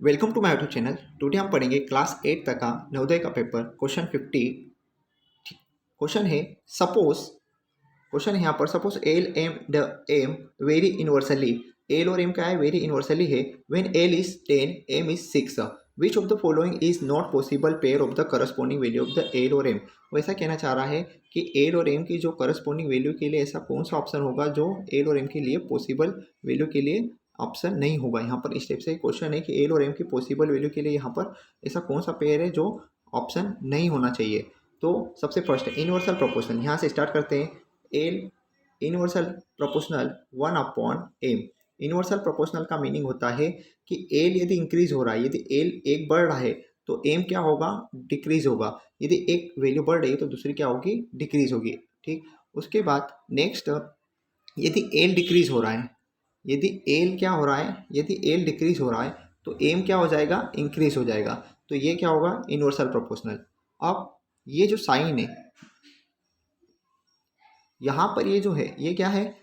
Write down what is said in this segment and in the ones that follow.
Welcome to my YouTube channel. Today हम पढ़ेंगे class 8 तक का नवोदय का पेपर क्वेश्चन 50। क्वेश्चन है सपोज, क्वेश्चन है यहाँ पर suppose L M the M vary universally. L और एम क्या है? वेरी यूनिवर्सली है। When L is 10 M is 6, which of the following is not possible pair of the corresponding value of the L और M. वो ऐसा कहना चाह रहा है कि एल और एम की जो करस्पॉन्डिंग वैल्यू के लिए ऐसा कौन सा ऑप्शन होगा जो एल और एम के लिए पॉसिबल वैल्यू के लिए ऑप्शन नहीं होगा। यहाँ पर इस टाइप से क्वेश्चन है कि एल और एम की पॉसिबल वैल्यू के लिए यहाँ पर ऐसा कौन सा पेयर है जो ऑप्शन नहीं होना चाहिए। तो सबसे फर्स्ट है इनवर्सल प्रोपोर्शन। यहाँ से स्टार्ट करते हैं। L inversely proportional 1/m। Inversely proportional का मीनिंग होता है कि एल यदि इंक्रीज हो रहा है, यदि एल एक बढ़ रहा है तो एम क्या होगा? डिक्रीज होगा। यदि एक वैल्यू बढ़ रही है तो दूसरी क्या होगी? डिक्रीज होगी। ठीक, उसके बाद नेक्स्ट, यदि एल डिक्रीज हो रहा है, यदि एल क्या हो रहा है? यदि एल डिक्रीज हो रहा है तो एम क्या हो जाएगा? इंक्रीज हो जाएगा। तो ये क्या होगा? इनवर्सल प्रोपोर्शनल। अब ये जो साइन है यहाँ पर, ये जो है ये क्या है?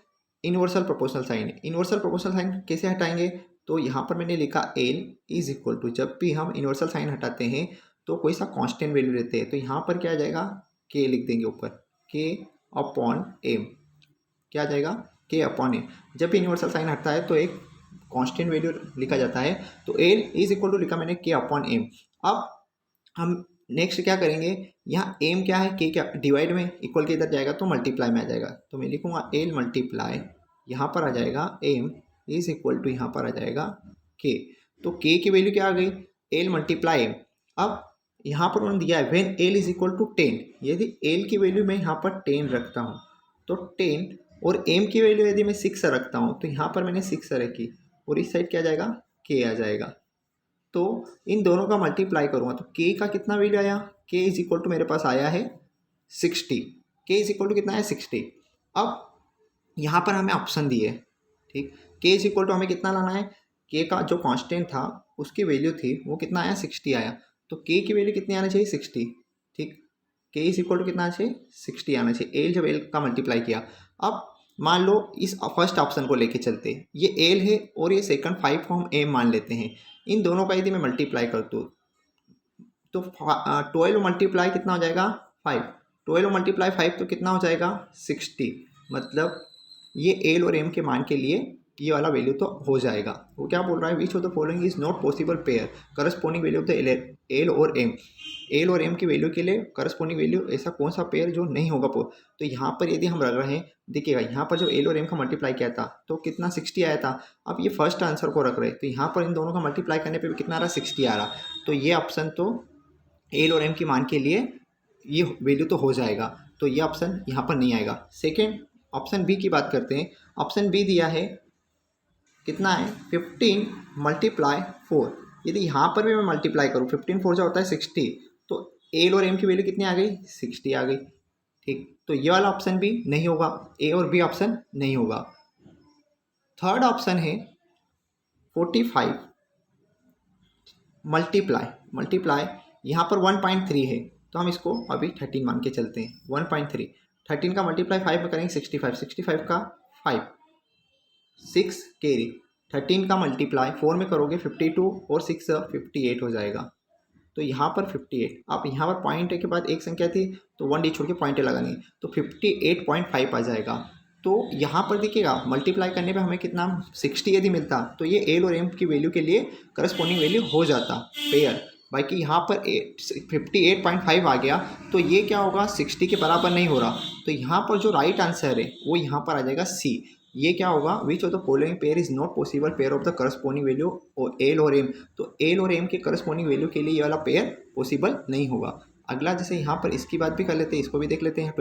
इनवर्सल प्रोपोर्शनल साइन है। इनवर्सल प्रोपोर्शनल साइन कैसे हटाएंगे? तो यहाँ पर मैंने लिखा एल इज इक्वल टू, जब भी हम इनवर्सल साइन हटाते हैं तो कोई सा कांस्टेंट वैल्यू लेते हैं, तो यहाँ पर क्या आ जाएगा? के लिख देंगे ऊपर, के अपॉन एम। क्या आ जाएगा? के अपॉन एम। जब भी इनवर्सल साइन हटता है तो एक कांस्टेंट वैल्यू लिखा जाता है। तो एल इज इक्वल टू लिखा मैंने के अपॉन एम। अब हम नेक्स्ट क्या करेंगे? यहाँ एम क्या है? के क्या डिवाइड में इक्वल के इधर जाएगा तो मल्टीप्लाई में आ जाएगा। तो मैं लिखूंगा एल मल्टीप्लाई, यहाँ पर आ जाएगा एम इज इक्वल टू, यहाँ पर आ जाएगा के। तो के की वैल्यू क्या आ गई? L multiply M. अब यहाँ पर उन्होंने दिया है when L is equal to 10। यदि एल की वैल्यू मैं यहाँ पर 10 रखता हूँ तो 10, और एम की वैल्यू यदि मैं 6 रखता हूँ तो यहाँ पर मैंने 6 रखी और इस साइड क्या आ जाएगा? के आ जाएगा। तो इन दोनों का मल्टीप्लाई करूँगा तो के का कितना वैल्यू आया? के इज इक्वल टू मेरे पास आया है 60। के इज इक्वल टू कितना है? 60। अब यहाँ पर हमें ऑप्शन दिए, ठीक, के इज इक्वल टू हमें कितना लाना है? के का जो कांस्टेंट था उसकी वैल्यू थी वो कितना आया? 60 आया। तो के की वैल्यू कितनी आना चाहिए? 60। ठीक, के इज इक्वल टू कितना आना चाहिए? 60 आना चाहिए। एल जब एल का मल्टीप्लाई किया, अब मान लो इस फर्स्ट ऑप्शन को लेके चलते हैं, ये एल है और ये सेकंड 5 को हम एम मान लेते हैं। इन दोनों का यदि मैं मल्टीप्लाई कर दूँ तो 12 मल्टीप्लाई कितना हो जाएगा? 5। 12 मल्टीप्लाई 5 तो कितना हो जाएगा? 60। मतलब ये एल और एम के मान के लिए ये वाला वैल्यू तो हो जाएगा। वो क्या बोल रहा है? विच of the following is not possible pair corresponding value of the L और एम। एल और एम की वैल्यू के लिए करस्पॉन्डिंग वैल्यू ऐसा कौन सा पेयर जो नहीं होगा। तो यहाँ पर यदि हम रख रहे हैं, देखिएगा यहाँ पर जो एल और एम का मल्टीप्लाई किया था तो कितना? 60 आया था। अब ये फर्स्ट आंसर को रख रहे हैं तो यहाँ पर इन दोनों का मल्टीप्लाई करने पर भी कितना आ रहा? 60 आ रहा। तो ये ऑप्शन तो एल और एम की मान के लिए ये वैल्यू तो हो जाएगा। तो ये ऑप्शन यहाँ पर नहीं आएगा। सेकेंड ऑप्शन बी की बात करते हैं। ऑप्शन बी दिया है कितना है? 15 मल्टीप्लाई 4। यदि यहाँ पर भी मैं मल्टीप्लाई करूँ, 15 4 जो होता है 60, तो एल और एम की वैल्यू कितनी आ गई? 60 आ गई। ठीक, तो ये वाला ऑप्शन भी नहीं होगा, ए और बी ऑप्शन नहीं होगा। थर्ड ऑप्शन है 45 मल्टीप्लाई, यहाँ पर 1.3 है तो हम इसको अभी 13 मान के चलते हैं। 1.3, 13 का मल्टीप्लाई 5 में करेंगे 65, 65 का 5, 6 कैरी। 13 का मल्टीप्लाई 4 में करोगे 52 और 6 58 हो जाएगा। तो यहाँ पर 58, आप यहाँ पर पॉइंट के बाद एक संख्या थी तो 1 डी छोड़ के पॉइंट लगानी, तो 58.5 आ जाएगा। तो यहाँ पर देखिएगा मल्टीप्लाई करने पे हमें कितना? 60 यदि मिलता तो ये एल और एम की वैल्यू के लिए करस्पॉन्डिंग वैल्यू हो जाता पेयर। बाकी यहाँ पर 58.5 आ गया तो ये क्या होगा? 60 के बराबर नहीं हो रहा। तो यहाँ पर जो राइट आंसर है वो यहाँ पर आ जाएगा सी। ये क्या होगा? विच of the following pair is not possible pair of the corresponding value L और एम। तो एल और एम के करस्पॉन्डिंग वैल्यू के लिए ये वाला पेयर पॉसिबल नहीं होगा। अगला जैसे यहाँ पर इसकी बात भी कर लेते हैं, इसको भी देख लेते हैं।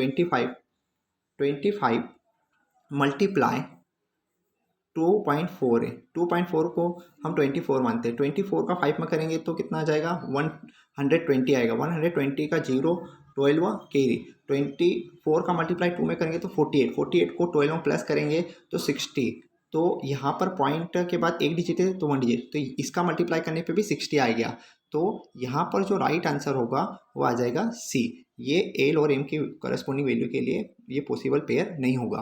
25 मल्टीप्लाई 2.4 है। 2.4 को हम 24 मानते हैं। 24 का 5 में करेंगे तो कितना आ जाएगा? 120 आएगा। 120 का 0 12 कैरी। 24 का मल्टीप्लाई 2 में करेंगे तो 48, 48 को 12 में प्लस करेंगे तो 60। तो यहाँ पर पॉइंट के बाद एक डिजिट है तो 1 डिजिट, तो इसका मल्टीप्लाई करने पे भी 60 आ गया। तो यहाँ पर जो राइट आंसर होगा वो आ जाएगा सी। ये एल और एम की करस्पॉन्डिंग वैल्यू के लिए ये पॉसिबल पेयर नहीं होगा।